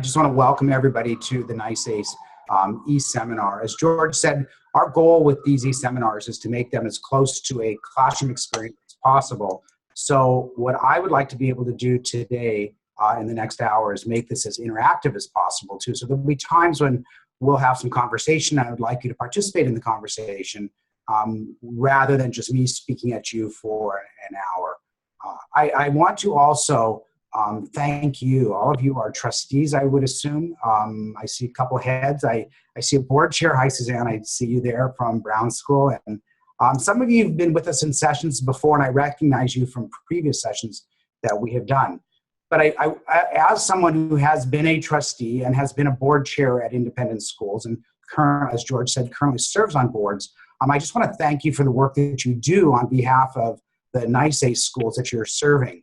just want to welcome everybody to the NYSAIS eSeminar. As George said, our goal with these eSeminars is to make them as close to a classroom experience as possible. So what I would like to be able to do today in the next hour is make this as interactive as possible too. So there'll be times when we'll have some conversation. I would like you to participate in the conversation rather than just me speaking at you for an hour. I want to also thank you. All of you are trustees, I would assume. I see a couple heads. I see a board chair. Hi, Suzanne. I see you there from Brown School. And some of you have been with us in sessions before, and I recognize you from previous sessions that we have done. But I, as someone who has been a trustee and has been a board chair at independent schools and as George said, currently serves on boards, I just want to thank you for the work that you do on behalf of the NYSAIS schools that you're serving.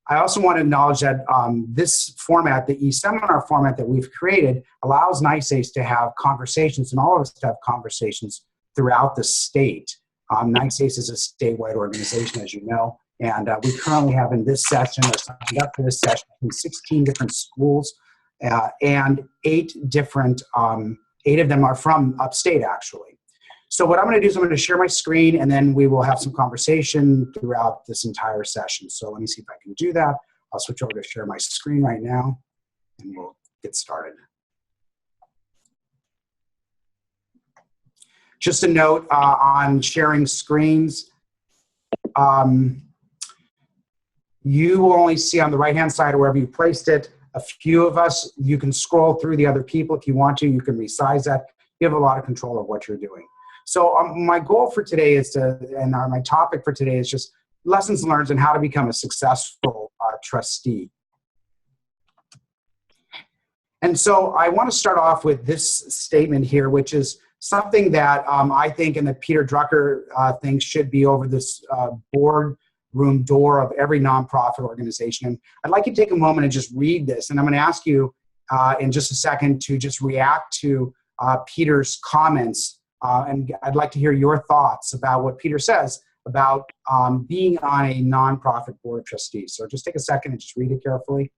I also want to acknowledge that this format, the eSeminar format that we've created, allows NYSAIS to have conversations, and all of us to have conversations throughout the state. NYSAIS is a statewide organization, as you know, and we currently have in this session, or signed up for this session, 16 different schools, and 8 of them are from upstate, actually. So what I'm going to do is I'm going to share my screen, and then we will have some conversation throughout this entire session. So let me see if I can do that. I'll switch over to share my screen right now, and we'll get started. Just a note on sharing screens. You will only see on the right-hand side, or wherever you placed it, a few of us. You can scroll through the other people if you want to. You can resize that. You have a lot of control of what you're doing. So my goal for today is my topic for today is just lessons learned on how to become a successful trustee. And so I want to start off with this statement here, which is something that I think and that Peter Drucker thinks should be over this boardroom door of every nonprofit organization. And I'd like you to take a moment and just read this. And I'm going to ask you in just a second to just react to Peter's comments. And I'd like to hear your thoughts about what Peter says about being on a nonprofit board of trustees. So just take a second and just read it carefully.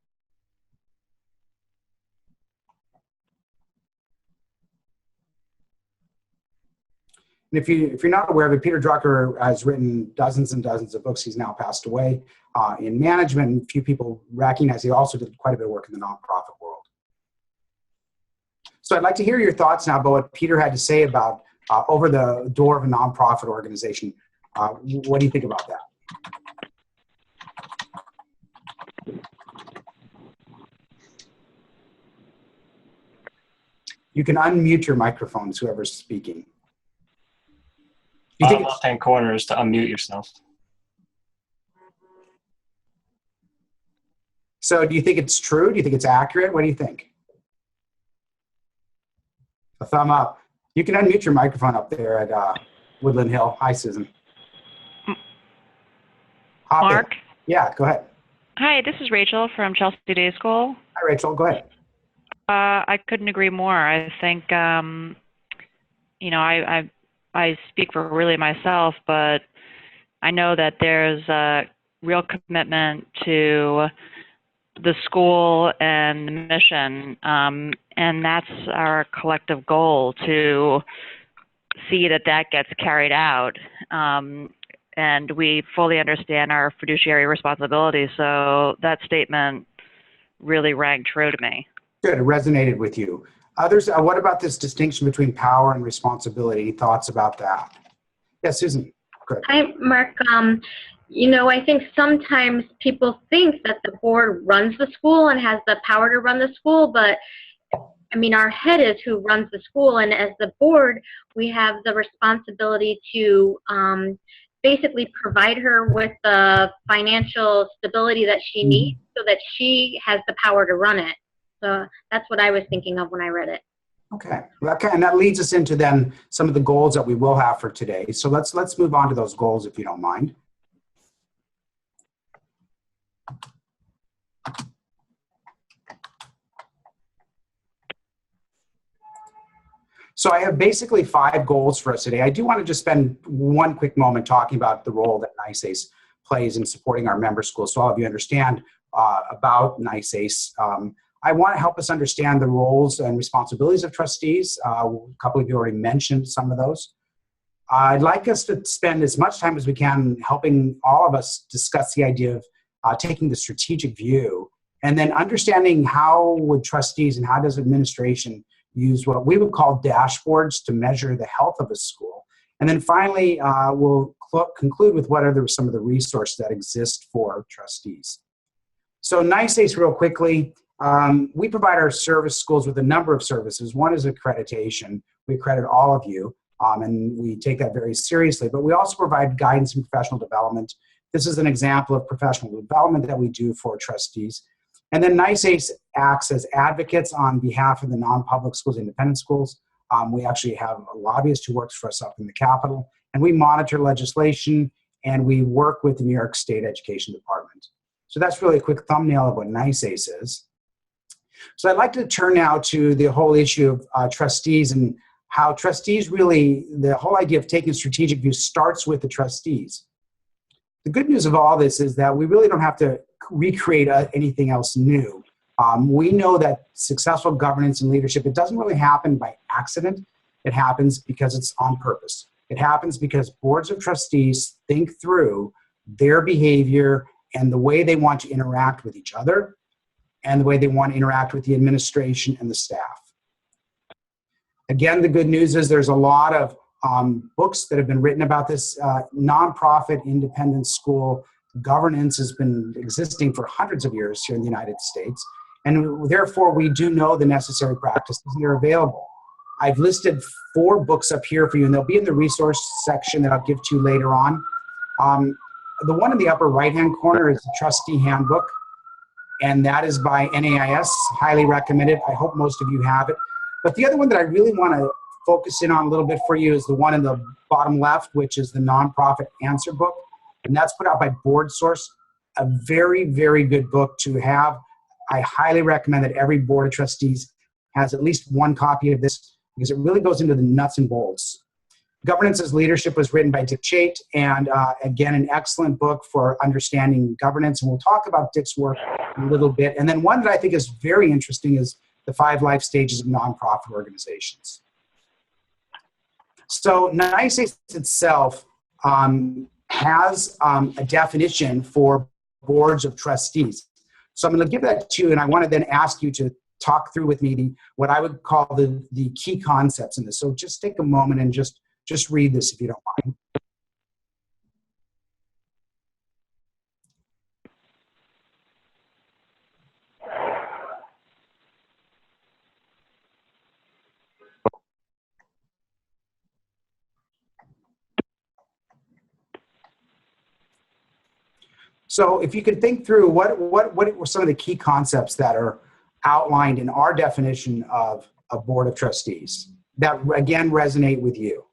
And if you're not aware of it, Peter Drucker has written dozens and dozens of books. He's now passed away in management, and few people recognize he also did quite a bit of work in the nonprofit world. So I'd like to hear your thoughts now about what Peter had to say about over the door of a nonprofit organization. What do you think about that? You can unmute your microphones, whoever's speaking. Left-hand corner is to unmute yourself. So do you think it's true? Do you think it's accurate? What do you think? A thumb up. You can unmute your microphone up there at Woodland Hill. Hi, Susan. Mark? Yeah, go ahead. Hi, this is Rachel from Chelsea Day School. Hi, Rachel. Go ahead. I couldn't agree more. I think, you know, I speak for really myself, but I know that there's a real commitment to the school and the mission, and that's our collective goal, to see that that gets carried out. And we fully understand our fiduciary responsibility, so that statement really rang true to me. Good, it resonated with you. Others, what about this distinction between power and responsibility? Any thoughts about that? Yes, Susan, good. Hi, Mark. You know, I think sometimes people think that the board runs the school and has the power to run the school, but I mean, our head is who runs the school, and as the board, we have the responsibility to basically provide her with the financial stability that she needs so that she has the power to run it. So that's what I was thinking of when I read it. Okay, and that leads us into then some of the goals that we will have for today. So let's move on to those goals, if you don't mind. So I have basically 5 goals for us today. I do want to just spend one quick moment talking about the role that NYSAIS plays in supporting our member schools, so all of you understand about NYSAIS. I want to help us understand the roles and responsibilities of trustees. A couple of you already mentioned some of those. I'd like us to spend as much time as we can helping all of us discuss the idea of taking the strategic view and then understanding how would trustees and how does administration use what we would call dashboards to measure the health of a school. And then finally, we'll conclude with what are some of the resources that exist for trustees. So NYSAIS, real quickly, we provide our service schools with a number of services. One is accreditation. We accredit all of you, and we take that very seriously. But we also provide guidance and professional development. This is an example of professional development that we do for trustees. And then NYSAIS acts as advocates on behalf of the non-public schools, independent schools. We actually have a lobbyist who works for us up in the Capitol, and we monitor legislation, and we work with the New York State Education Department. So that's really a quick thumbnail of what NYSAIS is. So I'd like to turn now to the whole issue of trustees and how trustees really, the whole idea of taking a strategic view starts with the trustees. The good news of all this is that we really don't have to recreate anything else new. We know that successful governance and leadership, it doesn't really happen by accident. It happens because it's on purpose. It happens because boards of trustees think through their behavior and the way they want to interact with each other and the way they want to interact with the administration and the staff. Again, the good news is there's a lot of books that have been written about this. Nonprofit independent school governance has been existing for hundreds of years here in the United States. And therefore, we do know the necessary practices that are available. I've listed 4 books up here for you, and they'll be in the resource section that I'll give to you later on. The one in the upper right-hand corner is the Trustee Handbook, and that is by NAIS, highly recommended. I hope most of you have it. But the other one that I really want to focus in on a little bit for you is the one in the bottom left, which is the Nonprofit Answer Book, and that's put out by Board Source, a very, very good book to have. I highly recommend that every Board of Trustees has at least one copy of this because it really goes into the nuts and bolts. Governance as Leadership was written by Dick Chait, and again, an excellent book for understanding governance. And we'll talk about Dick's work in a little bit. And then one that I think is very interesting is The 5 Life Stages of Nonprofit Organizations. So NYSAIS itself has a definition for boards of trustees. So I'm going to give that to you, and I want to then ask you to talk through with me what I would call the key concepts in this. So just take a moment and just read this if you don't mind. So if you could think through what were some of the key concepts that are outlined in our definition of a board of trustees that again resonate with you.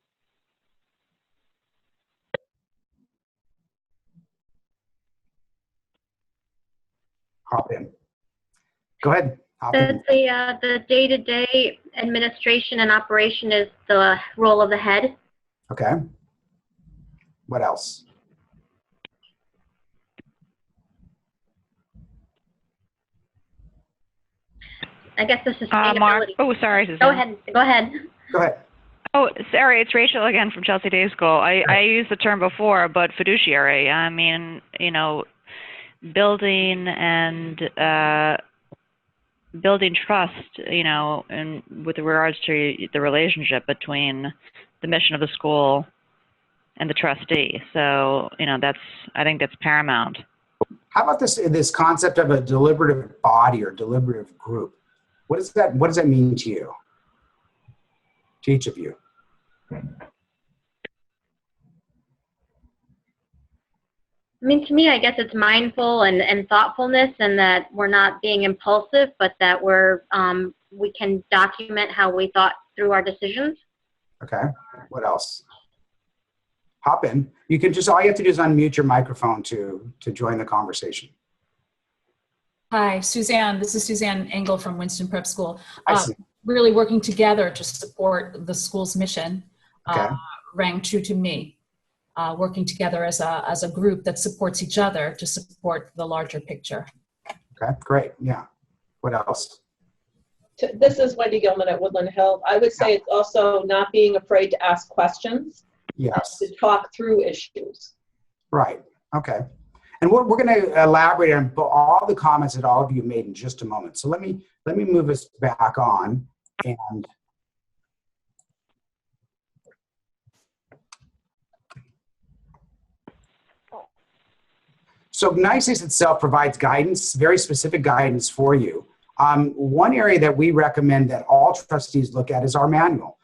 Hop in. Go ahead. Hop in. The day-to-day administration and operation is the role of the head. Okay. What else? I guess this is sustainability. Mark. Oh, sorry, Suzanne. Go ahead. Go ahead. Go ahead. Oh, sorry, it's Rachel again from Chelsea Day School. I used the term before, but fiduciary. I mean, you know, building and building trust, you know, and with regards to the relationship between the mission of the school and the trustee. So, you know, I think that's paramount. How about this concept of a deliberative body or deliberative group? What does that mean to you? To each of you? I mean, to me, I guess it's mindful and thoughtfulness, and that we're not being impulsive, but that we can document how we thought through our decisions. Okay. What else? Hop in. You can all you have to do is unmute your microphone to join the conversation. Hi, Suzanne. This is Suzanne Engel from Winston Prep School. Really working together to support the school's mission rang true to me. Working together as a group that supports each other to support the larger picture. Okay, great. Yeah. What else? This is Wendy Gilman at Woodland Hill. I would say it's also not being afraid to ask questions. Yes. To talk through issues. Right. Okay. And we're going to elaborate on all the comments that all of you made in just a moment. So let me move us back on. And so NYSAIS itself provides guidance, very specific guidance for you. One area that we recommend that all trustees look at is our manual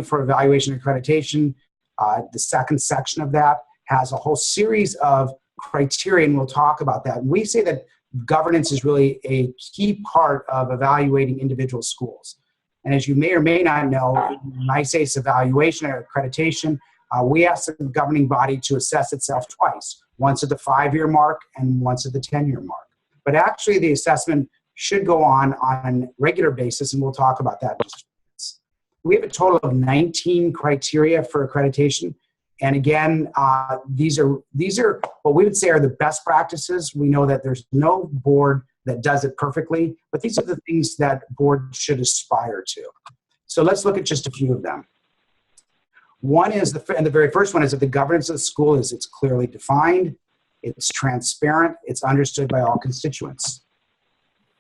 for evaluation and accreditation. The second section of that has a whole series of criteria, and we'll talk about that. And we say that governance is really a key part of evaluating individual schools. And as you may or may not know, NYSAIS evaluation and accreditation, we ask the governing body to assess itself twice, once at the 5-year mark and once at the 10-year mark. But actually the assessment should go on a regular basis, and we'll talk about that in just a minute. We have a total of 19 criteria for accreditation. And again, these are what we would say are the best practices. We know that there's no board that does it perfectly, but these are the things that boards should aspire to. So let's look at just a few of them. One is, and the very first one is that the governance of the school it's clearly defined, it's transparent, it's understood by all constituents.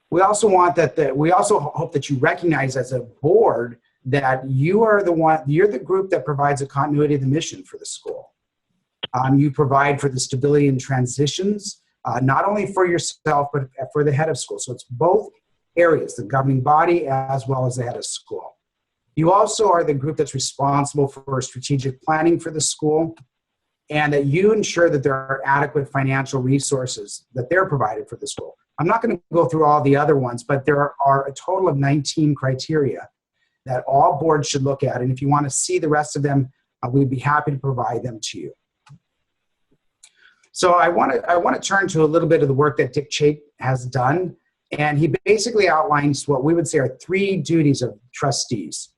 We also want that we also hope that you recognize as a board that you're the group that provides a continuity of the mission for the school. You provide for the stability and transitions, not only for yourself, but for the head of school. So it's both areas, the governing body as well as the head of school. You also are the group that's responsible for strategic planning for the school, and that you ensure that there are adequate financial resources that they're provided for the school. I'm not going to go through all the other ones, but there are a total of 19 criteria that all boards should look at. And if you want to see the rest of them, we'd be happy to provide them to you. So I want to turn to a little bit of the work that Dick Chait has done. And he basically outlines what we would say are 3 duties of trustees.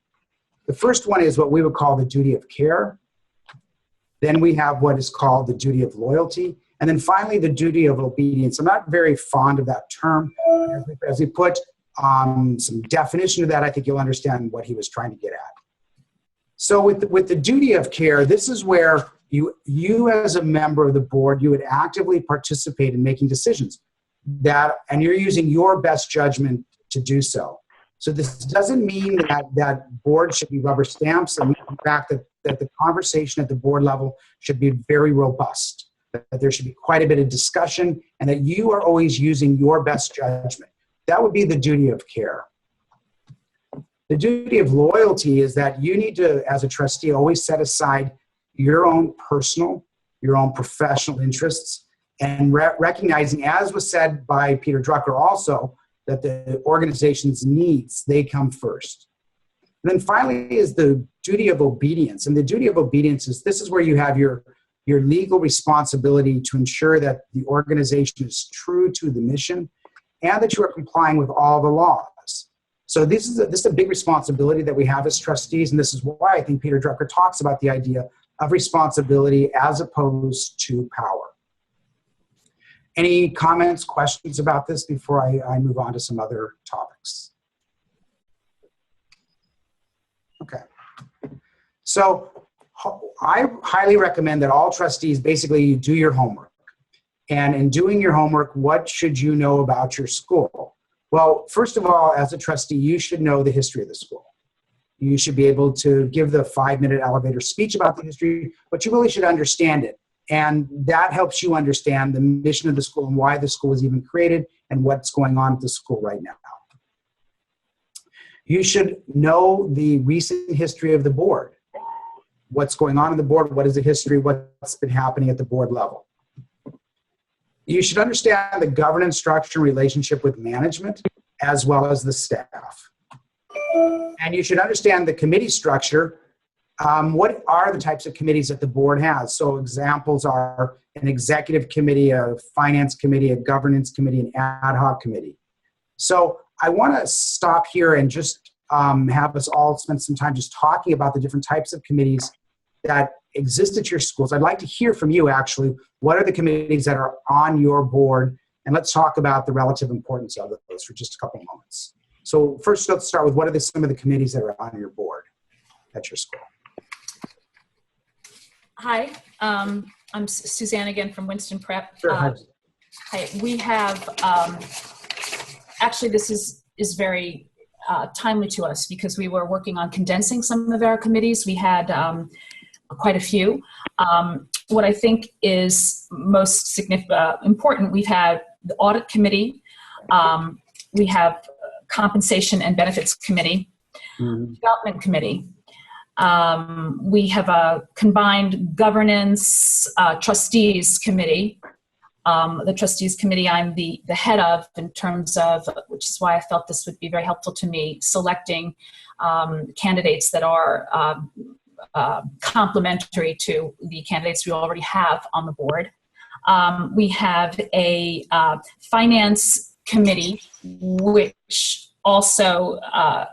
The first one is what we would call the duty of care. Then we have what is called the duty of loyalty. And then finally, the duty of obedience. I'm not very fond of that term. As we put some definition to that, I think you'll understand what he was trying to get at. So with the duty of care, this is where you as a member of the board, you would actively participate in making decisions and you're using your best judgment to do so. So this doesn't mean that boards should be rubber stamps, and in fact that the conversation at the board level should be very robust, that there should be quite a bit of discussion, and that you are always using your best judgment. That would be the duty of care. The duty of loyalty is that you need to, as a trustee, always set aside your own personal, your own professional interests, and recognizing, as was said by Peter Drucker also, that the organization's needs, they come first. And then finally is the duty of obedience. And the duty of obedience is, this is where you have your legal responsibility to ensure that the organization is true to the mission and that you are complying with all the laws. So this is a big responsibility that we have as trustees, and this is why I think Peter Drucker talks about the idea of responsibility as opposed to power. Any comments, questions about this before I move on to some other topics? Okay. So I highly recommend that all trustees basically do your homework. And in doing your homework, what should you know about your school? Well, first of all, as a trustee, you should know the history of the school. You should be able to give the 5-minute elevator speech about the history, but you really should understand it. And that helps you understand the mission of the school and why the school was even created and what's going on at the school right now. You should know the recent history of the board. What's going on in the board, what is the history, what's been happening at the board level. You should understand the governance structure and relationship with management as well as the staff. And you should understand the committee structure. What are the types of committees that the board has? So examples are an executive committee, a finance committee, a governance committee, an ad hoc committee. So I want to stop here and just have us all spend some time just talking about the different types of committees that exist at your schools. I'd like to hear from you, actually. What are the committees that are on your board and let's talk about the relative importance of those for just a couple of moments. So first, let's start with what are some of the committees that are on your board at your school? Hi, I'm Suzanne again from Winston Prep. Sure. Hi, we have, actually this is very timely to us because we were working on condensing some of our committees. We had quite a few. What I think is most significant, important, we've had the Audit Committee, we have Compensation and Benefits Committee, Development Committee. We have a combined Governance Trustees Committee. The Trustees Committee I'm the head of in terms of, which is why I felt this would be very helpful to me, selecting candidates that are complementary to the candidates we already have on the board. We have a Finance Committee, which also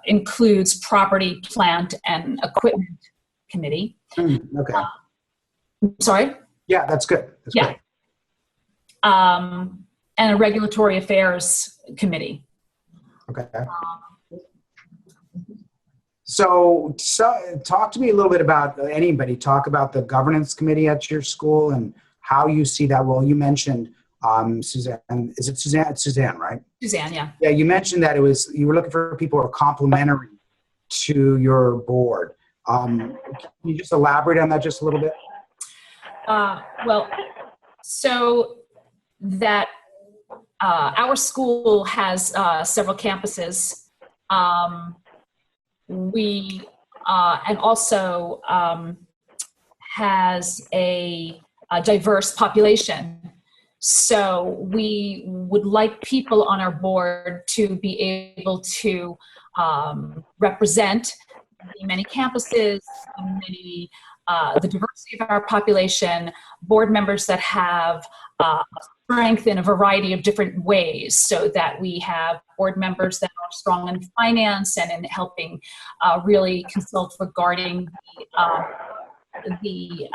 includes Property, Plant, and Equipment Committee. Okay. Sorry? Yeah, that's good. That's Yeah. great. And a Regulatory Affairs Committee. Okay. So talk to me a little bit about, talk about the governance committee at your school and how you see that role. You mentioned Suzanne, is it Suzanne? It's Suzanne, right? Suzanne, yeah. Yeah, you mentioned that you were looking for people who are complementary to your board. Can you just elaborate on that just a little bit? Well, so that our school has several campuses. We and also has a diverse population. So we would like people on our board to be able to represent the many campuses, the diversity of our population, board members that have strength in a variety of different ways, so that we have board members that are strong in finance and in helping really consult regarding the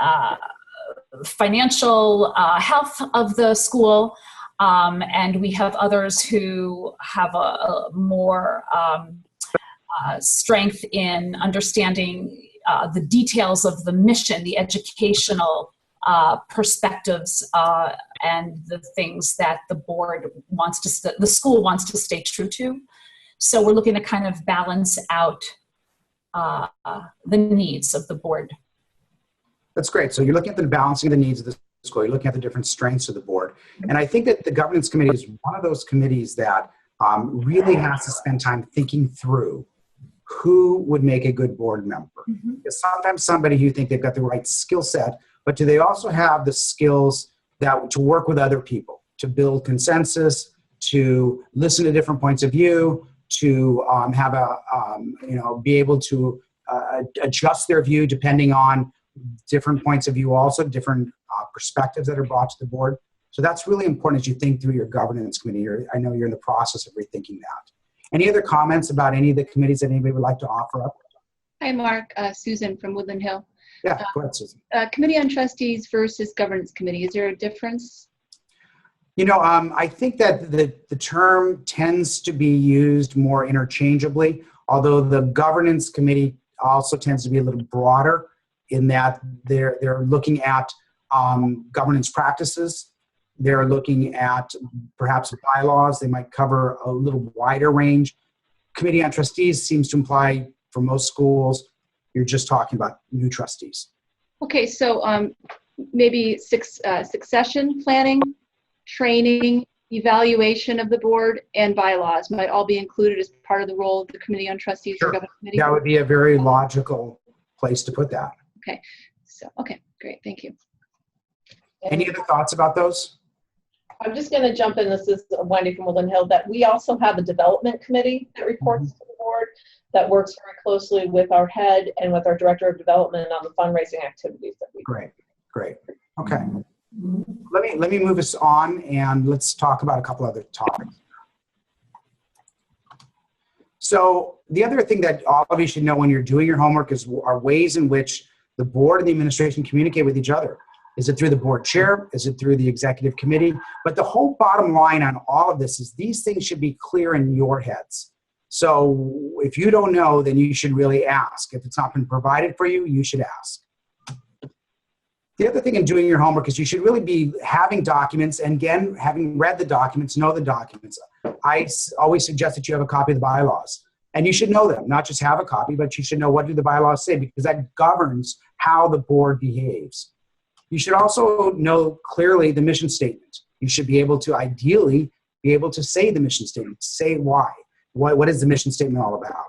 financial health of the school, and we have others who have a more strength in understanding the details of the mission, the educational perspectives, and the things that the board wants to, the school wants to stay true to. So we're looking to kind of balance out the needs of the board. That's great. So you're looking at the balancing the needs of the school. You're looking at the different strengths of the board. And I think that the governance committee is one of those committees that really has to spend time thinking through who would make a good board member. Because sometimes somebody you think they've got the right skill set, but do they also have the skills to work with other people, to build consensus, to listen to different points of view, to have be able to adjust their view depending on different points of view, also different perspectives that are brought to the board. So that's really important as you think through your governance committee. I know you're in the process of rethinking that. Any other comments about any of the committees that anybody would like to offer up? Hi, Mark. Susan from Woodland Hill. Yeah, go ahead, Susan. Committee on Trustees versus Governance Committee. Is there a difference? I think that the term tends to be used more interchangeably, although the governance committee also tends to be a little broader in that they're looking at governance practices. They're looking at perhaps bylaws. They might cover a little wider range. Committee on Trustees seems to imply, for most schools, you're just talking about new trustees. Okay, so maybe succession planning, training, evaluation of the board, and bylaws might all be included as part of the role of the Committee on Trustees or Governance Committee. That would be a very logical place to put that. Okay, so okay, great, thank you. Any other thoughts about those? I'm just going to jump in. This is Wendy from Woodland Hill. That we also have a development committee that reports to the board that works very closely with our head and with our director of development on the fundraising activities that we do. Great. Okay. Let me move us on and let's talk about a couple other topics. So the other thing that all of you should know when you're doing your homework are ways in which the board and the administration communicate with each other. Is it through the board chair? Is it through the executive committee? But the whole bottom line on all of this is these things should be clear in your heads. So if you don't know, then you should really ask. If it's not been provided for you, you should ask. The other thing in doing your homework is you should really be having documents, and again, having read the documents, know the documents. I always suggest that you have a copy of the bylaws. And you should know them, not just have a copy, but you should know what do the bylaws say, because that governs how the board behaves. You should also know clearly the mission statement. You should be able to ideally be able to say the mission statement, say why. What is the mission statement all about?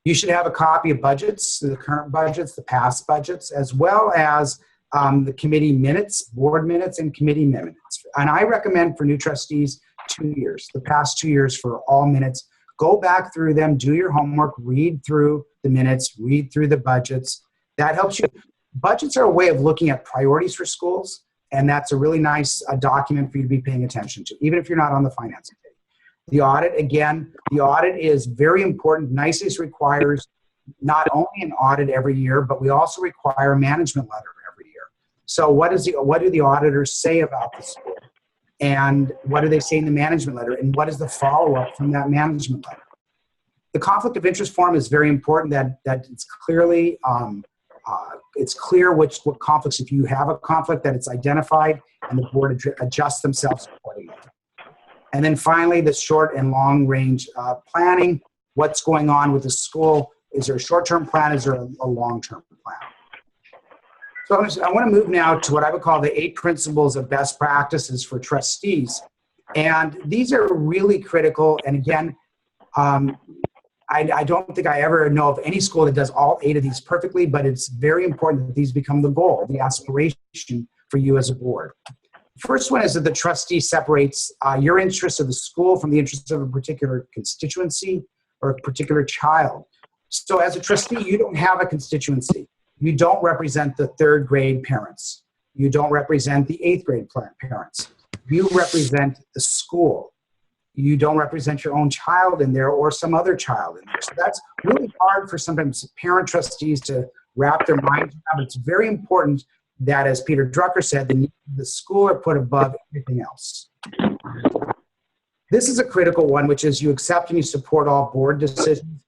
You should have a copy of budgets, the current budgets, the past budgets, as well as the committee minutes, board minutes, and committee minutes. And I recommend for new trustees 2 years, the past 2 years for all minutes. Go back through them, do your homework, read through the minutes, read through the budgets. That helps you. Budgets are a way of looking at priorities for schools, and that's a really nice document for you to be paying attention to, even if you're not on the finance committee. The audit, again, the audit is very important. NYSAIS requires not only an audit every year, but we also require a management letter every year. So what do the auditors say about the school? And what do they say in the management letter? And what is the follow-up from that management letter? The conflict of interest form is very important, that it's clearly, it's clear what conflicts, if you have a conflict, that it's identified and the board adjusts themselves accordingly. And then finally, the short and long range planning. What's going on with the school? Is there a short-term plan? Is there a long-term plan? So I want to move now to what I would call the 8 principles of best practices for trustees. And these are really critical. And again, I don't think I ever know of any school that does all 8 of these perfectly, but it's very important that these become the goal, the aspiration for you as a board. First one is that the trustee separates your interest of the school from the interests of a particular constituency or a particular child. So as a trustee, you don't have a constituency. You don't represent the 3rd grade parents. You don't represent the 8th grade parents. You represent the school. You don't represent your own child in there or some other child in there. So that's really hard for sometimes parent trustees to wrap their minds around. It's very important that, as Peter Drucker said, the school are put above everything else. This is a critical one, which is you accept and you support all board decisions.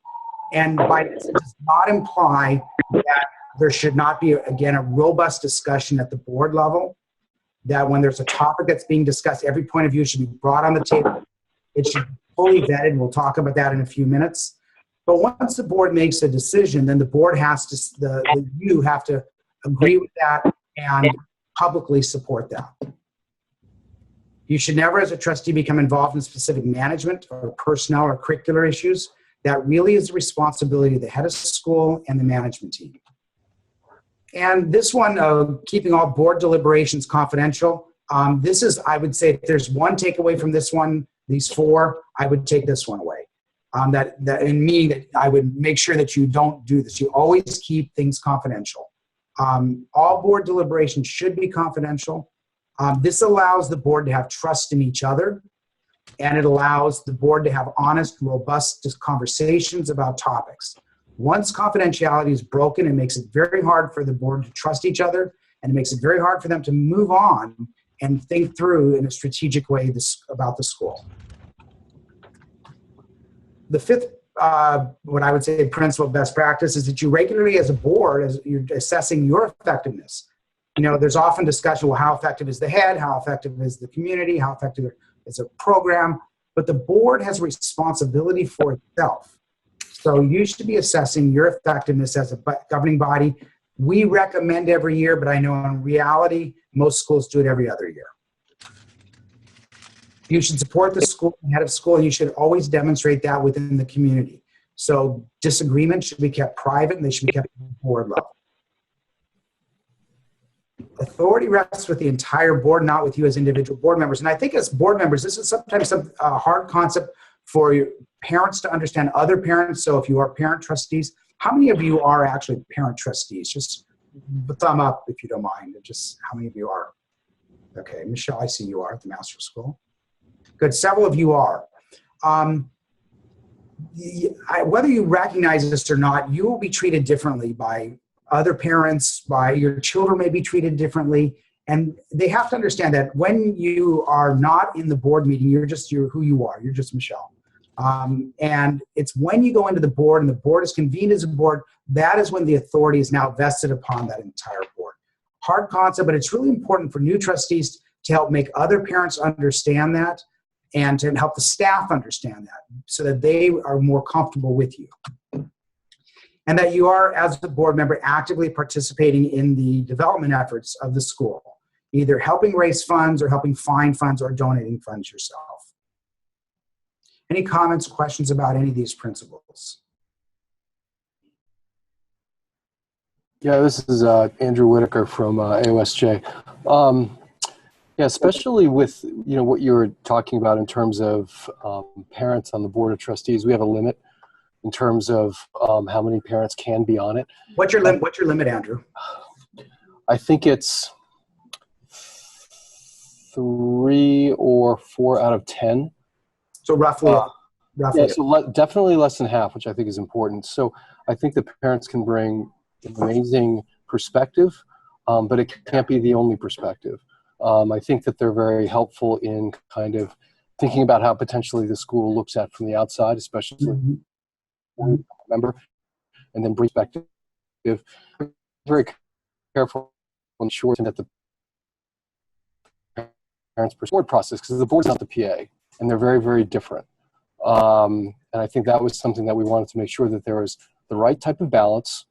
And by this, it does not imply that there should not be, again, a robust discussion at the board level, that when there's a topic that's being discussed, every point of view should be brought on the table. It should be fully vetted. We'll talk about that in a few minutes. But once the board makes a decision, then the board has to, you have to agree with that and publicly support that. You should never, as a trustee, become involved in specific management or personnel or curricular issues. That really is the responsibility of the head of school and the management team. And this one, keeping all board deliberations confidential. This is, I would say, if there's one takeaway from this one, these 4, I would take this one away. That in me, that I would make sure that you don't do this. You always keep things confidential. All board deliberations should be confidential. This allows the board to have trust in each other, and it allows the board to have honest, robust conversations about topics. Once confidentiality is broken, it makes it very hard for the board to trust each other, and it makes it very hard for them to move on and think through in a strategic way about the school. The 5th, what I would say principle of best practice is that you regularly, as a board, as you're assessing your effectiveness. You know, there's often discussion, well, how effective is the head? How effective is the community? How effective is a program? But the board has a responsibility for itself. So you should be assessing your effectiveness as a governing body. We recommend every year, but I know in reality, most schools do it every other year. You should support the school, the head of school, and you should always demonstrate that within the community. So disagreements should be kept private, and they should be kept at the board level. Authority rests with the entire board, not with you as individual board members. And I think as board members, this is sometimes a hard concept for your parents to understand other parents. So if you are parent trustees, how many of you are actually parent trustees? Just a thumb up if you don't mind. Just how many of you are? Okay, Michelle, I see you are at the Master School. Good, several of you are. Whether you recognize this or not, you will be treated differently by other parents, by your children may be treated differently. And they have to understand that when you are not in the board meeting, you're who you are. You're just Michelle. And it's when you go into the board and the board is convened as a board, that is when the authority is now vested upon that entire board. Hard concept, but it's really important for new trustees to help make other parents understand that and to help the staff understand that so that they are more comfortable with you. And that you are, as a board member, actively participating in the development efforts of the school, either helping raise funds or helping find funds or donating funds yourself. Any comments, questions about any of these principles? Yeah, this is Andrew Whitaker from AOSJ. Yeah, especially with what you were talking about in terms of parents on the Board of Trustees, we have a limit in terms of how many parents can be on it. What's your limit, Andrew? I think it's 3 or 4 out of 10. So roughly. Yeah, so definitely less than half, which I think is important. So I think the parents can bring an amazing perspective, but it can't be the only perspective. I think that they're very helpful in kind of thinking about how potentially the school looks at from the outside, especially when you remember, and then bring perspective. Very careful to ensure that the parents' board process, because the board's not the PA, and they're very, very different. And I think that was something that we wanted to make sure that there was the right type of balance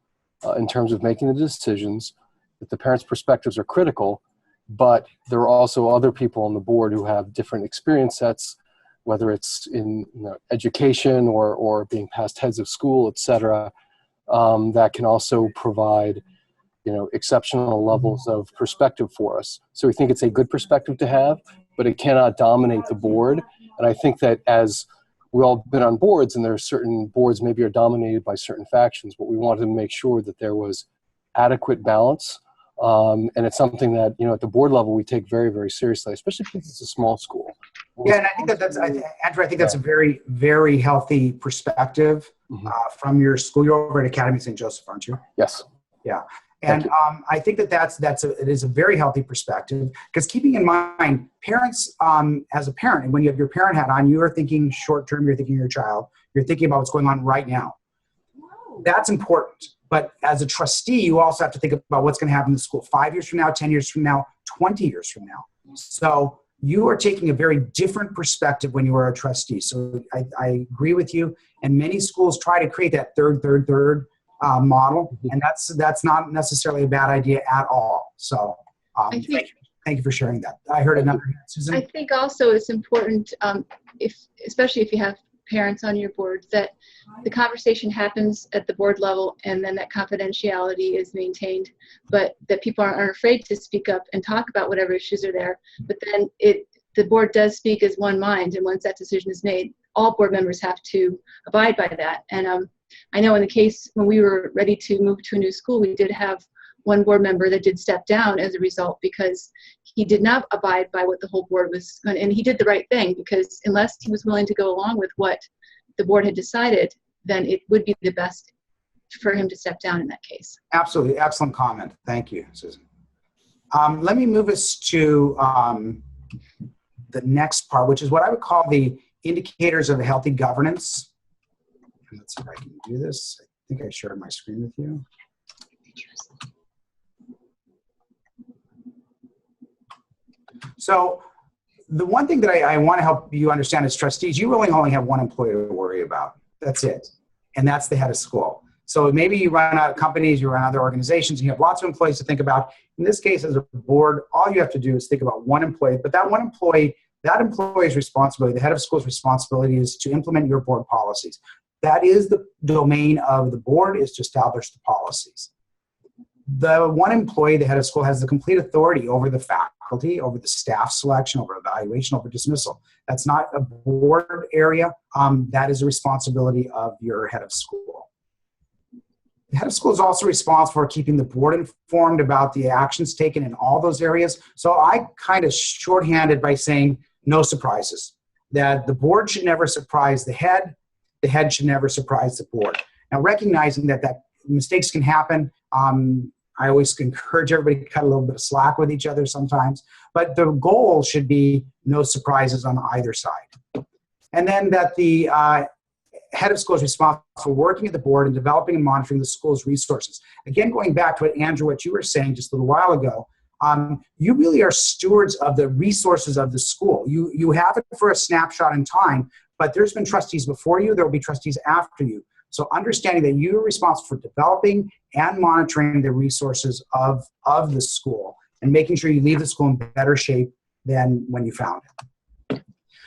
in terms of making the decisions, that the parents' perspectives are critical, but there are also other people on the board who have different experience sets, whether it's in education or being past heads of school, et cetera, that can also provide exceptional levels of perspective for us. So we think it's a good perspective to have, but it cannot dominate the board. And I think that as we've all been on boards, and there are certain boards maybe are dominated by certain factions, but we wanted to make sure that there was adequate balance. And it's something that, at the board level, we take very, very seriously, especially because it's a small school. Yeah, and I think Andrew, I think that's a very, very healthy perspective from your school. You're over at Academy St. Joseph, aren't you? Yes. Yeah. And I think that it is a very healthy perspective, because keeping in mind, parents, as a parent, and when you have your parent hat on, you are thinking short term, you're thinking your child, you're thinking about what's going on right now. That's important. But as a trustee, you also have to think about what's going to happen in the school 5 years from now, 10 years from now, 20 years from now. So you are taking a very different perspective when you are a trustee. So I agree with you. And many schools try to create that third model, and that's not necessarily a bad idea at all. So thank you for sharing that. I heard another, Susan. I think also it's important, especially if you have parents on your board, that the conversation happens at the board level, and then that confidentiality is maintained, but that people aren't afraid to speak up and talk about whatever issues are there. But then the board does speak as one mind, and once that decision is made, all board members have to abide by that. And I know in the case when we were ready to move to a new school, we did have one board member that did step down as a result, because he did not abide by what the whole board was, and he did the right thing, because unless he was willing to go along with what the board had decided, then it would be the best for him to step down in that case. Absolutely. Excellent comment. Thank you, Susan. Let me move us to the next part, which is what I would call the indicators of healthy governance. Let's see if I can do this. I think I shared my screen with you. So the one thing that I want to help you understand as trustees, you really only have one employee to worry about. That's it. And that's the head of school. So maybe you run out of companies, you run other organizations, and you have lots of employees to think about. In this case, as a board, all you have to do is think about one employee. But that one employee, that employee's responsibility, the head of school's responsibility, is to implement your board policies. That is the domain of the board, is to establish the policies. The one employee, the head of school, has the complete authority over the faculty, over the staff selection, over evaluation, over dismissal. That's not a board area. That is a responsibility of your head of school. The head of school is also responsible for keeping the board informed about the actions taken in all those areas. So I kind of shorthanded by saying no surprises, that the board should never surprise the head should never surprise the board. Now, recognizing that mistakes can happen, I always encourage everybody to cut a little bit of slack with each other sometimes, but the goal should be no surprises on either side. And then that the head of school is responsible for working at the board and developing and monitoring the school's resources. Again, going back to Andrew, what you were saying just a little while ago, you really are stewards of the resources of the school. You have it for a snapshot in time, but there's been trustees before you, there will be trustees after you. So understanding that you're responsible for developing and monitoring the resources of the school and making sure you leave the school in better shape than when you found it.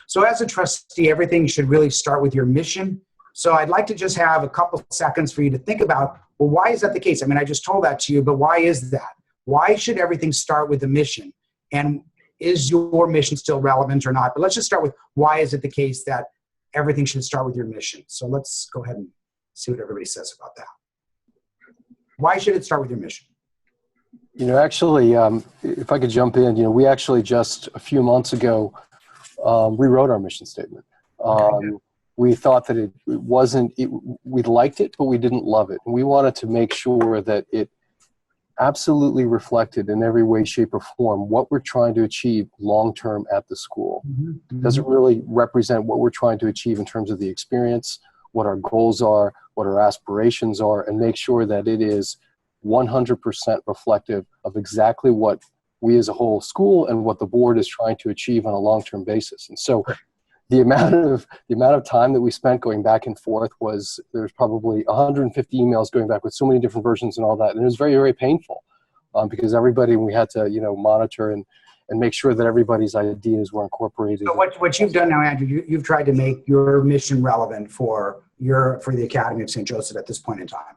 So as a trustee, everything should really start with your mission. So I'd like to just have a couple seconds for you to think about, well, why is that the case? I mean, I just told that to you, but why is that? Why should everything start with the mission? And is your mission still relevant or not? But let's just start with why is it the case that everything should start with your mission? So let's go ahead and see what everybody says about that. Why should it start with your mission? You know, actually, if I could jump in, you know, we actually just a few months ago rewrote our mission statement. We thought that it wasn't, we liked it, but we didn't love it. And we wanted to make sure that it absolutely reflected in every way, shape, or form what we're trying to achieve long-term at the school. It doesn't really represent what we're trying to achieve in terms of the experience, what our goals are, what our aspirations are, and make sure that it is 100% reflective of exactly what we as a whole school and what the board is trying to achieve on a long-term basis. And so the amount of time that we spent going back and forth was, there's probably 150 emails going back with so many different versions and all that. And it was very, very painful because we had to, you know, monitor and make sure that everybody's ideas were incorporated. So what you've done now, Andrew, you've tried to make your mission relevant for the Academy of St. Joseph at this point in time.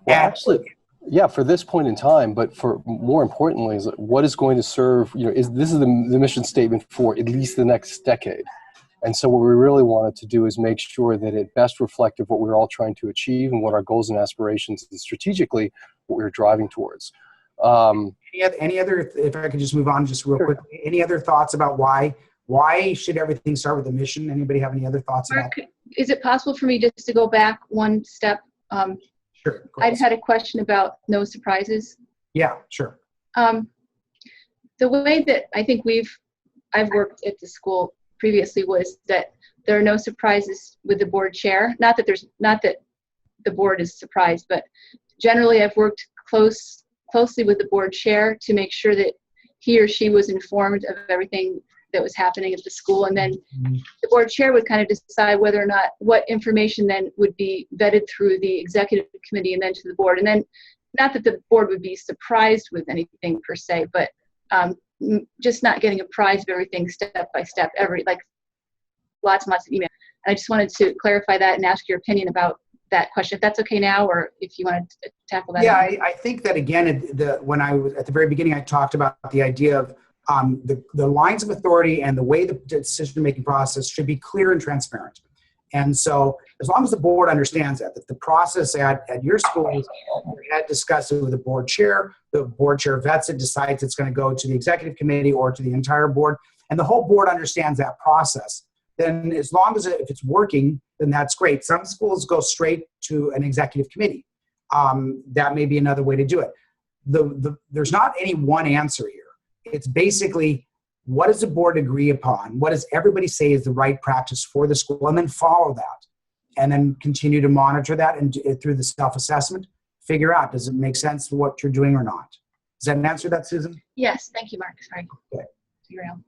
Well, actually, yeah, for this point in time, but for more importantly, is what is going to serve, you know, this is the mission statement for at least the next decade. And so what we really wanted to do is make sure that it best reflected what we're all trying to achieve and what our goals and aspirations and strategically what we're driving towards. Any other, if I could just move on just real quickly, any other thoughts about why should everything start with a mission? Anybody have any other thoughts about that? Is it possible for me just to go back one step? Sure. I'd had a question about no surprises. Yeah, sure. The way that I think I've worked at the school previously was that there are no surprises with the board chair. Not that the board is surprised, but generally I've worked closely with the board chair to make sure that he or she was informed of everything that was happening at the school, and then the board chair would kind of decide whether or not what information then would be vetted through the executive committee and then to the board. And then not that the board would be surprised with anything per se, but just not getting apprised of everything step by step, like lots and lots of email. And I just wanted to clarify that and ask your opinion about that question, if that's okay now, or if you wanted to tackle that. Yeah, I think that again, when I was at the very beginning, I talked about the idea of the lines of authority and the way the decision-making process should be clear and transparent. And so as long as the board understands that the process at your school is you had discussed it with the board chair vets it, decides it's going to go to the executive committee or to the entire board, and the whole board understands that process, then as long as if it's working, then that's great. Some schools go straight to an executive committee. That may be another way to do it. There's not any one answer here. It's basically, what does the board agree upon? What does everybody say is the right practice for the school? And then follow that. And then continue to monitor that and through the self-assessment, figure out, does it make sense for what you're doing or not? Does that answer that, Susan? Yes, thank you, Mark. Sorry. Okay. You're out.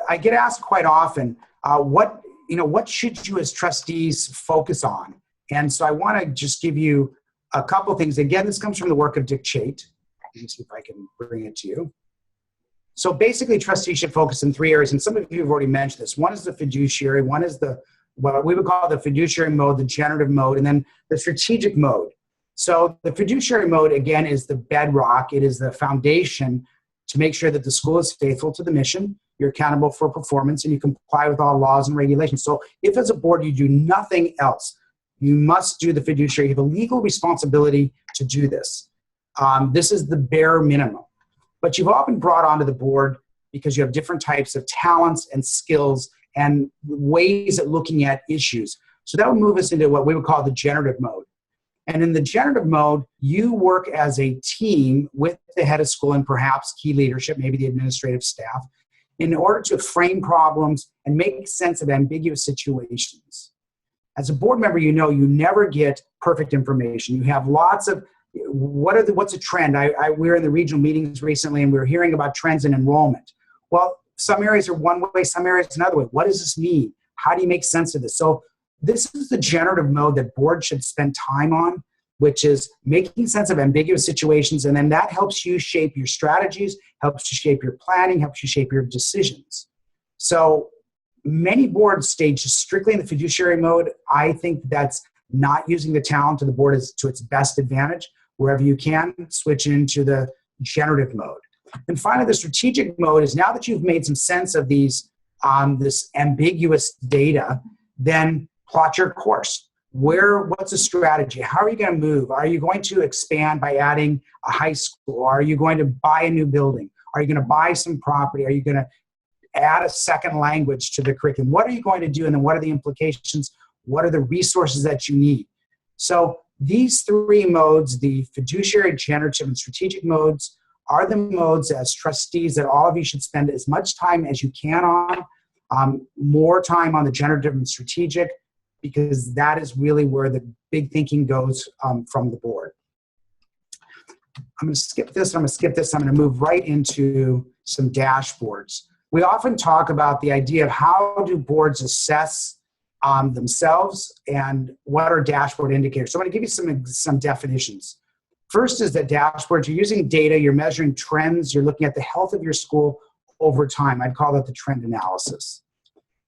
I get asked quite often, what should you as trustees focus on? And so I want to just give you a couple things. Again, this comes from the work of Dick Chait. Let me see if I can bring it to you. So basically, trustees should focus in three areas, and some of you have already mentioned this. One is the fiduciary, one is what we would call the fiduciary mode, the generative mode, and then the strategic mode. So the fiduciary mode, again, is the bedrock. It is the foundation to make sure that the school is faithful to the mission, you're accountable for performance, and you comply with all laws and regulations. So if as a board you do nothing else, you must do the fiduciary. You have a legal responsibility to do this. This is the bare minimum. But you've all been brought onto the board because you have different types of talents and skills and ways at looking at issues. So that would move us into what we would call the generative mode. And in the generative mode, you work as a team with the head of school and perhaps key leadership, maybe the administrative staff, in order to frame problems and make sense of ambiguous situations. As a board member, you know you never get perfect information. You have lots of, what's a trend? We were in the regional meetings recently and we were hearing about trends in enrollment. Well, some areas are one way, some areas another way. What does this mean? How do you make sense of this? So this is the generative mode that boards should spend time on, which is making sense of ambiguous situations, and then that helps you shape your strategies, helps you shape your planning, helps you shape your decisions. So many boards stage strictly in the fiduciary mode. I think that's not using the talent of the board to its best advantage. Wherever you can, switch into the generative mode. And finally, the strategic mode is now that you've made some sense of these this ambiguous data, then plot your course. What's a strategy? How are you going to move? Are you going to expand by adding a high school? Are you going to buy a new building? Are you going to buy some property? Are you going to add a second language to the curriculum? What are you going to do? And then what are the implications? What are the resources that you need? So these three modes, the fiduciary, generative, and strategic modes, are the modes as trustees that all of you should spend as much time as you can on, more time on the generative and strategic, because that is really where the big thinking goes from the board. I'm going to skip this. I'm going to move right into some dashboards. We often talk about the idea of how do boards assess themselves and what are dashboard indicators. So I'm going to give you some definitions. First is that dashboards, you're using data, you're measuring trends, you're looking at the health of your school over time. I'd call that the trend analysis.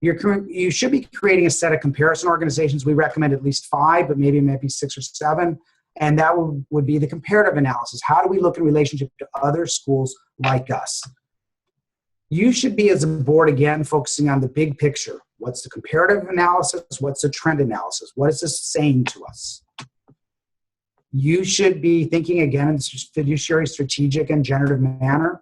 You should be creating a set of comparison organizations. We recommend at least 5, but maybe 6 or 7. And that would be the comparative analysis. How do we look in relationship to other schools like us? You should be, as a board, again, focusing on the big picture. What's the comparative analysis? What's the trend analysis? What is this saying to us? You should be thinking, again, in this fiduciary, strategic, and generative manner.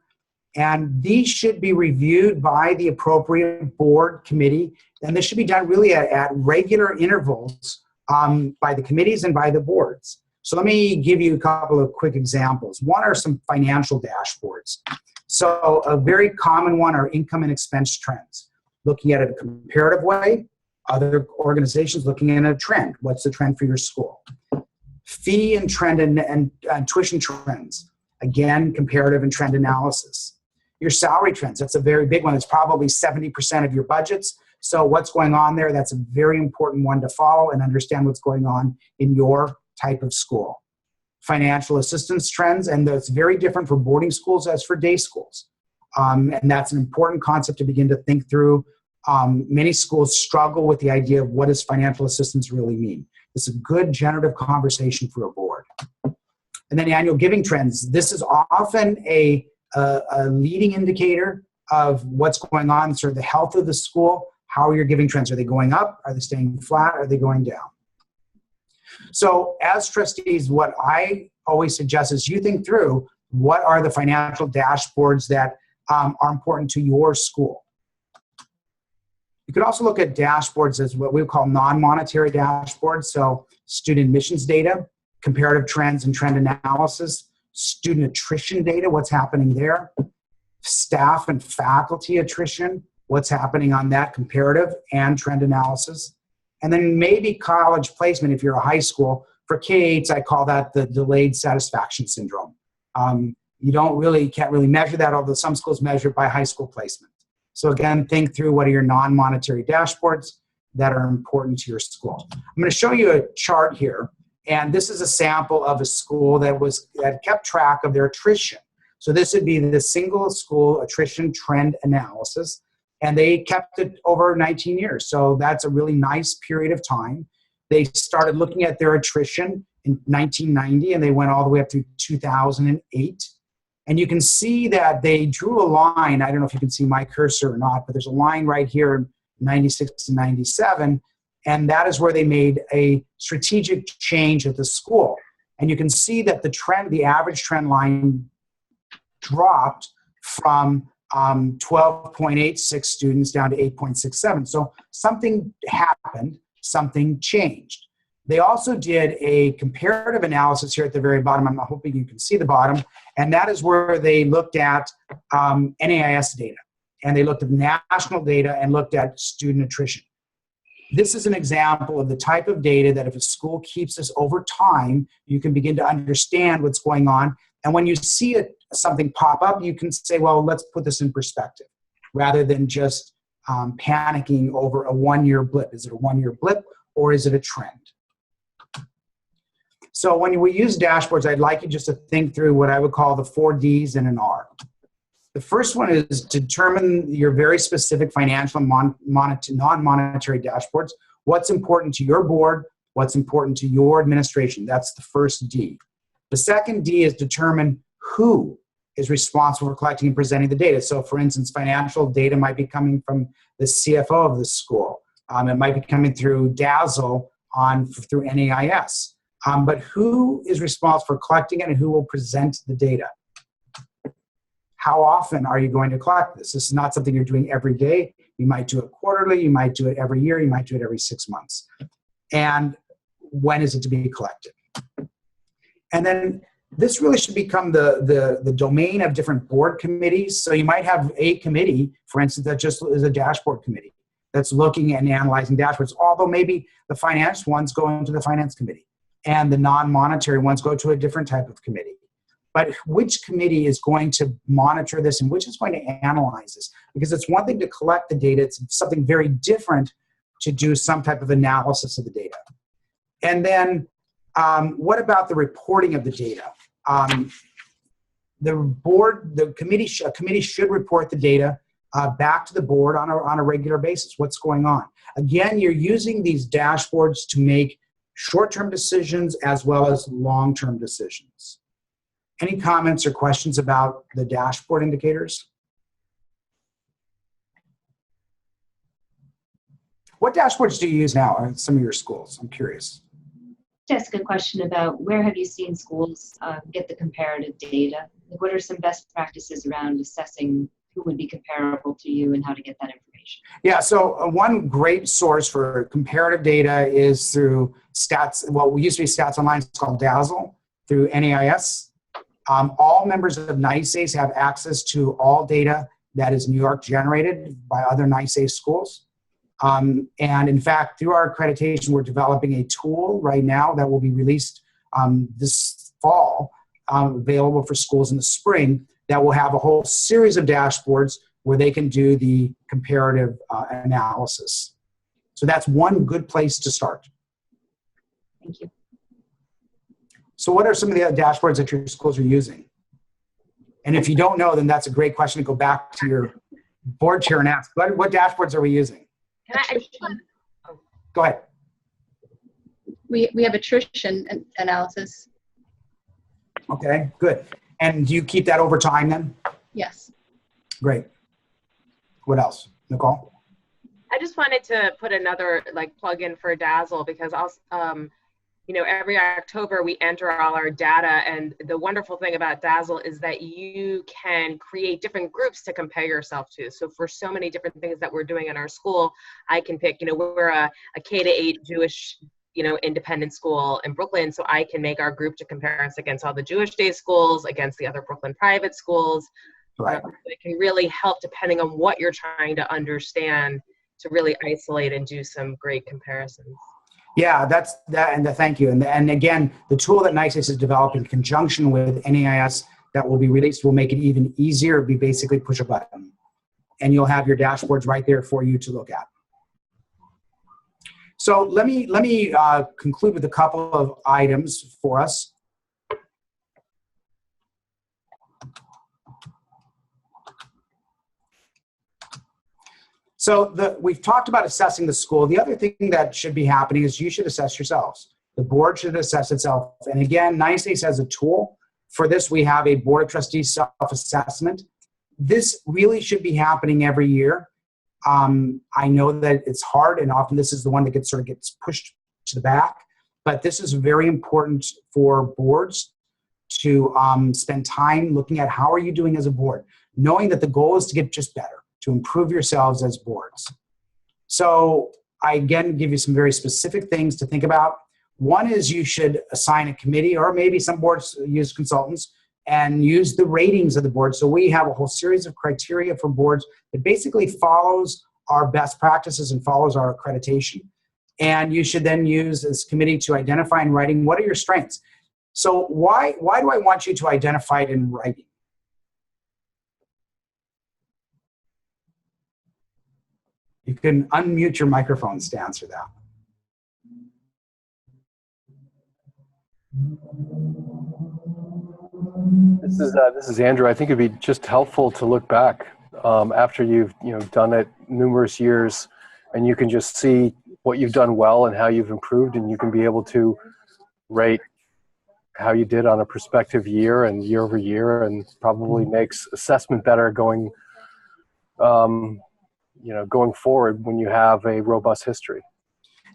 And these should be reviewed by the appropriate board committee. And this should be done really at regular intervals by the committees and by the boards. So let me give you a couple of quick examples. One are some financial dashboards. So a very common one are income and expense trends. Looking at it in a comparative way, other organizations looking at a trend. What's the trend for your school? Fee and trend and tuition trends. Again, comparative and trend analysis. Your salary trends, that's a very big one. It's probably 70% of your budgets. So what's going on there? That's a very important one to follow and understand what's going on in your type of school. Financial assistance trends, and that's very different for boarding schools as for day schools. And that's an important concept to begin to think through. Many schools struggle with the idea of what does financial assistance really mean. It's a good generative conversation for a board. And then annual giving trends. This is often a leading indicator of what's going on, sort of the health of the school. How are your giving trends? Are they going up? Are they staying flat? Are they going down? So as trustees, what I always suggest is you think through what are the financial dashboards that are important to your school. You could also look at dashboards as what we call non-monetary dashboards. So student admissions data, comparative trends and trend analysis, student attrition data, what's happening there, staff and faculty attrition, what's happening on that comparative and trend analysis, and then maybe college placement if you're a high school. For K-8s, I call that the delayed satisfaction syndrome. You can't really measure that, although some schools measure it by high school placement. So again, think through what are your non-monetary dashboards that are important to your school. I'm going to show you a chart here, and this is a sample of a school that kept track of their attrition. So this would be the single school attrition trend analysis, and they kept it over 19 years. So that's a really nice period of time. They started looking at their attrition in 1990, and they went all the way up to 2008. And you can see that they drew a line. I don't know if you can see my cursor or not, but there's a line right here, 96 to 97. And that is where they made a strategic change at the school. And you can see that the average trend line dropped from 12.86 students down to 8.67. So something happened, something changed. They also did a comparative analysis here at the very bottom. I'm hoping you can see the bottom. And that is where they looked at NAIS data. And they looked at national data and looked at student attrition. This is an example of the type of data that if a school keeps this over time, you can begin to understand what's going on. And when you see something pop up, you can say, well, let's put this in perspective, rather than just panicking over a one-year blip. Is it a one-year blip or is it a trend? So when we use dashboards, I'd like you just to think through what I would call the 4 Ds and an R. The first one is determine your very specific financial and non-monetary dashboards. What's important to your board? What's important to your administration? That's the first D. The second D is determine who is responsible for collecting and presenting the data. So for instance, financial data might be coming from the CFO of the school. It might be coming through Dazzle through NAIS. But who is responsible for collecting it and who will present the data? How often are you going to collect this? This is not something you're doing every day. You might do it quarterly, you might do it every year, you might do it every 6 months. And when is it to be collected? And then this really should become the domain of different board committees. So you might have a committee, for instance, that just is a dashboard committee that's looking and analyzing dashboards, although maybe the finance ones go into the finance committee and the non-monetary ones go to a different type of committee. But which committee is going to monitor this and which is going to analyze this? Because it's one thing to collect the data, it's something very different to do some type of analysis of the data. And then what about the reporting of the data? A committee should report the data back to the board on a regular basis. What's going on? Again, you're using these dashboards to make short-term decisions as well as long-term decisions. Any comments or questions about the dashboard indicators? What dashboards do you use now in some of your schools? I'm curious. Jessica, a question about where have you seen schools get the comparative data? Like, what are some best practices around assessing who would be comparable to you and how to get that information? Yeah, so one great source for comparative data is through Stats. Well, we used to be Stats Online. It's called Dazzle through NAIS. All members of NYSAIS have access to all data that is New York generated by other NYSAIS schools. And in fact, through our accreditation, we're developing a tool right now that will be released this fall, available for schools in the spring, that will have a whole series of dashboards where they can do the comparative analysis. So that's one good place to start. Thank you. So what are some of the other dashboards that your schools are using? And if you don't know, then that's a great question to go back to your board chair and ask, what dashboards are we using? Go ahead. We have attrition analysis. Okay, good. And do you keep that over time then? Yes. Great. What else? Nicole? I just wanted to put another plug in for Dazzle because every October we enter all our data, and the wonderful thing about Dazzle is that you can create different groups to compare yourself to. So for so many different things that we're doing in our school, I can pick, we're a K-8 Jewish, independent school in Brooklyn, so I can make our group to compare us against all the Jewish day schools, against the other Brooklyn private schools. Right. It can really help depending on what you're trying to understand to really isolate and do some great comparisons. Yeah, that's that, and thank you. And again, the tool that NYSAIS is developing in conjunction with NAIS that will be released will make it even easier. It'll be basically push a button, and you'll have your dashboards right there for you to look at. So let me conclude with a couple of items for us. So we've talked about assessing the school. The other thing that should be happening is you should assess yourselves. The board should assess itself. And again, NYSAIS has a tool. For this, we have a Board of Trustees self-assessment. This really should be happening every year. I know that it's hard, and often this is the one that gets pushed to the back. But this is very important for boards to spend time looking at how are you doing as a board, knowing that the goal is to get just better, to improve yourselves as boards. So I again give you some very specific things to think about. One is you should assign a committee, or maybe some boards use consultants, and use the ratings of the board. So we have a whole series of criteria for boards that basically follows our best practices and follows our accreditation. And you should then use this committee to identify in writing what are your strengths. So why do I want you to identify it in writing? You can unmute your microphones to answer that. This is Andrew. I think it'd be just helpful to look back after you've done it numerous years, and you can just see what you've done well and how you've improved, and you can be able to rate how you did on a prospective year and year over year, and probably makes assessment better going going forward when you have a robust history.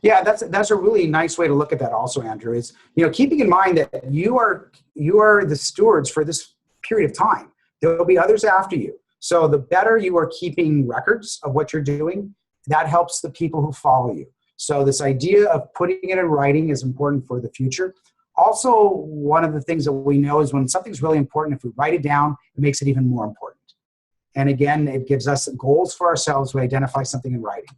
Yeah, that's a really nice way to look at that also, Andrew, is, keeping in mind that you are the stewards for this period of time. There will be others after you. So the better you are keeping records of what you're doing, that helps the people who follow you. So this idea of putting it in writing is important for the future. Also, one of the things that we know is when something's really important, if we write it down, it makes it even more important. And again, it gives us goals for ourselves to identify something in writing.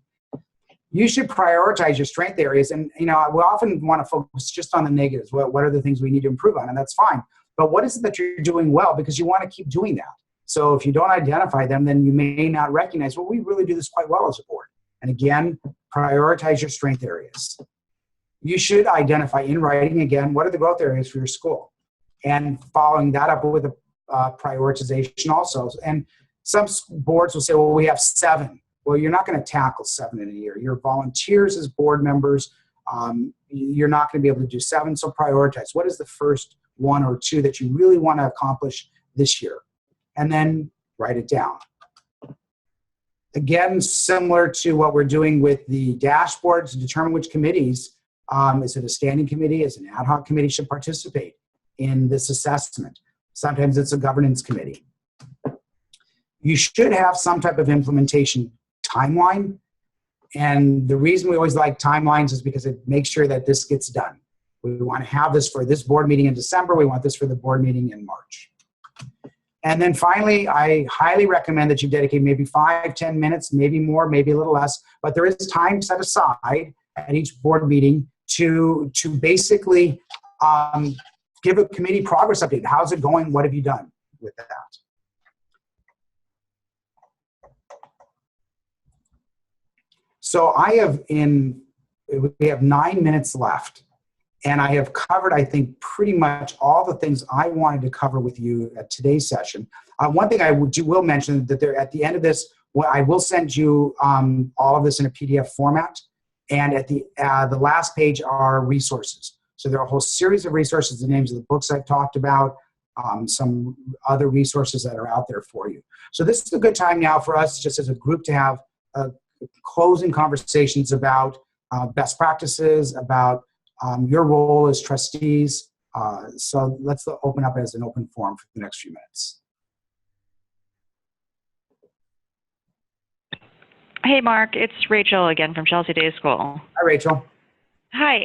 You should prioritize your strength areas. And, we often want to focus just on the negatives. What are the things we need to improve on? And that's fine. But what is it that you're doing well? Because you want to keep doing that. So if you don't identify them, then you may not recognize, well, we really do this quite well as a board. And again, prioritize your strength areas. You should identify in writing, again, what are the growth areas for your school? And following that up with a prioritization also. And some boards will say, well, we have 7. Well, you're not going to tackle 7 in a year. Your volunteers as board members, you're not going to be able to do 7. So prioritize. What is the first 1 or 2 that you really want to accomplish this year? And then write it down. Again, similar to what we're doing with the dashboard to determine which committees, is it a standing committee, is it an ad hoc committee should participate in this assessment. Sometimes it's a governance committee. You should have some type of implementation timeline. And the reason we always like timelines is because it makes sure that this gets done. We want to have this for this board meeting in December. We want this for the board meeting in March. And then finally, I highly recommend that you dedicate maybe 5-10 minutes, maybe more, maybe a little less, but there is time set aside at each board meeting to basically give a committee progress update. How's it going? What have you done with that? So we have 9 minutes left, and I have covered, I think, pretty much all the things I wanted to cover with you at today's session. One thing I will mention that at the end of this, I will send you all of this in a PDF format, and at the last page are resources. So there are a whole series of resources, the names of the books I've talked about, some other resources that are out there for you. So this is a good time now for us, just as a group, to have closing conversations about best practices, about your role as trustees. So let's open up as an open forum for the next few minutes. Hey, Mark, it's Rachel again from Chelsea Day School. Hi, Rachel. Hi.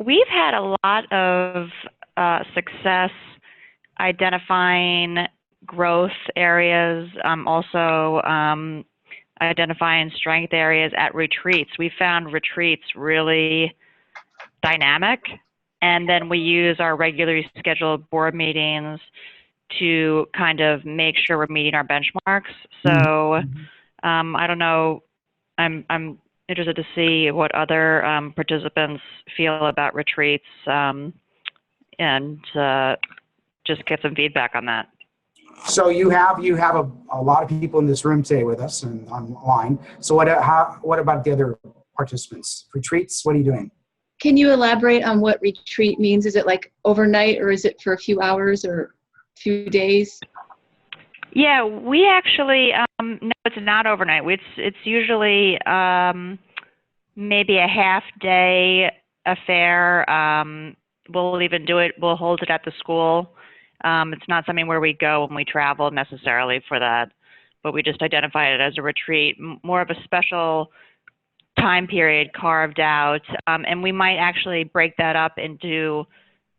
We've had a lot of success identifying growth areas, also identifying strength areas at retreats. We found retreats really dynamic, and then we use our regularly scheduled board meetings to kind of make sure we're meeting our benchmarks. So I don't know, I'm interested to see what other participants feel about retreats, and just get some feedback on that. So you have a lot of people in this room today with us and online. So what about the other participants? Retreats, what are you doing? Can you elaborate on what retreat means? Is it like overnight, or is it for a few hours or a few days? Yeah, we actually, no, it's not overnight. It's usually maybe a half-day affair. We'll even we'll hold it at the school. It's not something where we go when we travel necessarily for that, but we just identify it as a retreat, more of a special time period carved out. And we might actually break that up into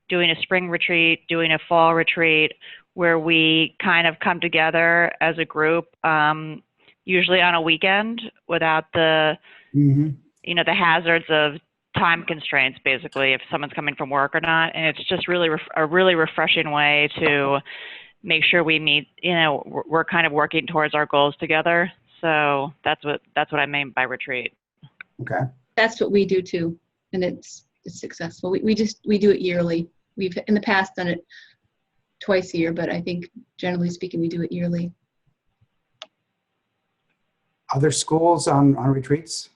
doing a spring retreat, doing a fall retreat, where we kind of come together as a group, usually on a weekend, without the, you know, the hazards of time constraints, basically, if someone's coming from work or not. And it's just really a really refreshing way to make sure we meet, you know, we're kind of working towards our goals together. So that's what I mean by retreat. Okay. That's what we do too, and it's successful. We do it yearly. We've in the past done it twice a year, but I think generally speaking, we do it yearly. Other schools on retreats?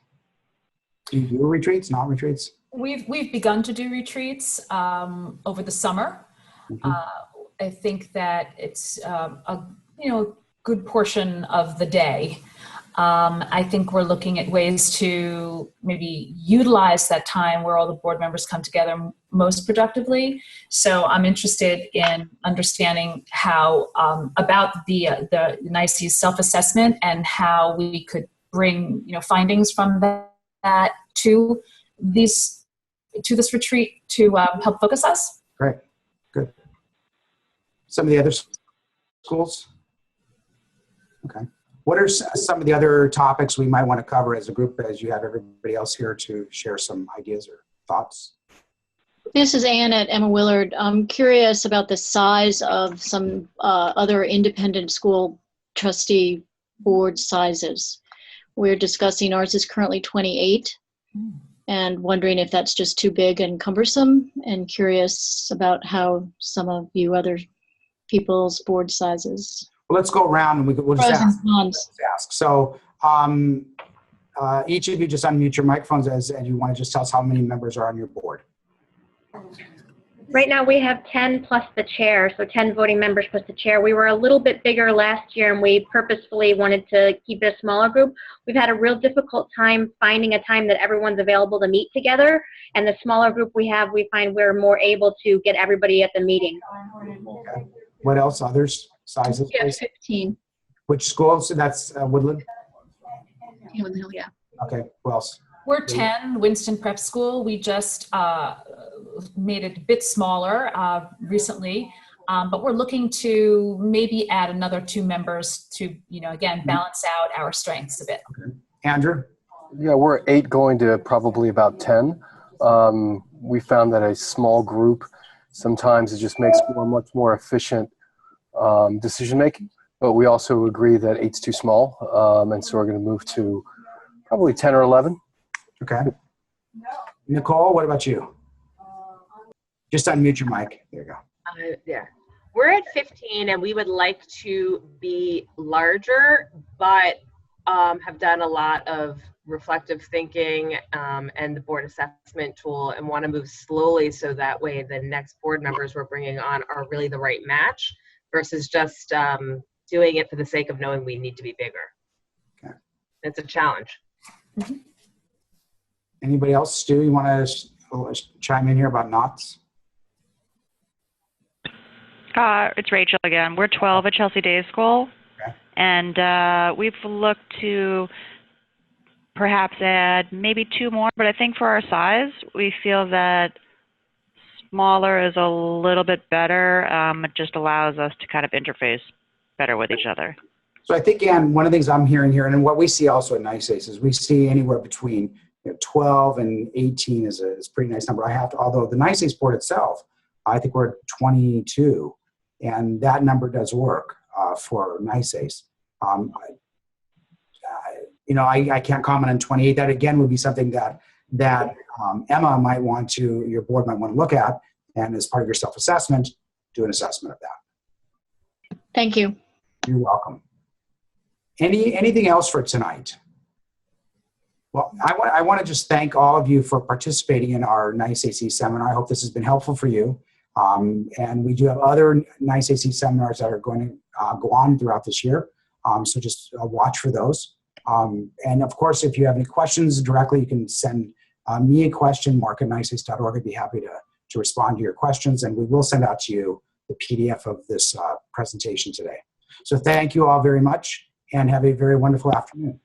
Do you do retreats, not retreats? We've begun to do retreats over the summer. I think that it's a good portion of the day. I think we're looking at ways to maybe utilize that time where all the board members come together most productively. So I'm interested in understanding how about the NYSAIS self-assessment and how we could bring findings from that to this retreat to help focus us. Great, good. Some of the other schools? Okay. What are some of the other topics we might want to cover as a group, as you have everybody else here to share some ideas or thoughts? This is Ann at Emma Willard. I'm curious about the size of some other independent school trustee board sizes. We're discussing, ours is currently 28, and wondering if that's just too big and cumbersome, and curious about how some of you other people's board sizes. Well, let's go around and we'll just ask. So each of you just unmute your microphones and you want to just tell us how many members are on your board. Right now we have 10 plus the chair, so 10 voting members plus the chair. We were a little bit bigger last year and we purposefully wanted to keep it a smaller group. We've had a real difficult time finding a time that everyone's available to meet together, and the smaller group we have, we find we're more able to get everybody at the meeting. Okay. What else? Others? Sizes? Yeah, 15. Which schools? So that's Woodland? Woodland Hill, yeah. Okay, who else? We're 10, Winston Prep School. We just made it a bit smaller recently, but we're looking to maybe add another 2 members to, again, balance out our strengths a bit. Okay. Andrew? Yeah, we're 8 going to probably about 10. We found that a small group sometimes it just makes for much more efficient decision making, but we also agree that 8's too small, and so we're going to move to probably 10 or 11. Okay. Nicole, what about you? Just unmute your mic. There you go. Yeah. We're at 15 and we would like to be larger, but have done a lot of reflective thinking and the board assessment tool, and want to move slowly so that way the next board members we're bringing on are really the right match versus just doing it for the sake of knowing we need to be bigger. Okay. It's a challenge. Mm-hmm. Anybody else? Stu, you want to chime in here about knots? It's Rachel again. We're 12 at Chelsea Day School, okay. And we've looked to perhaps add maybe 2 more, but I think for our size, we feel that smaller is a little bit better. It just allows us to kind of interface better with each other. So I think, Ann, one of the things I'm hearing here, and what we see also at NYSAIS is we see anywhere between 12 and 18 is a pretty nice number. Although the NYSAIS board itself, I think we're at 22, and that number does work for NYSAIS. I can't comment on 28. That again would be something that Emma might want to, your board might want to look at, and as part of your self-assessment, do an assessment of that. Thank you. You're welcome. Anything else for tonight? Well, I want to just thank all of you for participating in our NYSAIS seminar. I hope this has been helpful for you. And we do have other NYSAIS seminars that are going to go on throughout this year. So just watch for those. And of course, if you have any questions directly, you can send me a question, mark@nysais.org. I'd be happy to respond to your questions. And we will send out to you the PDF of this presentation today. So thank you all very much and have a very wonderful afternoon.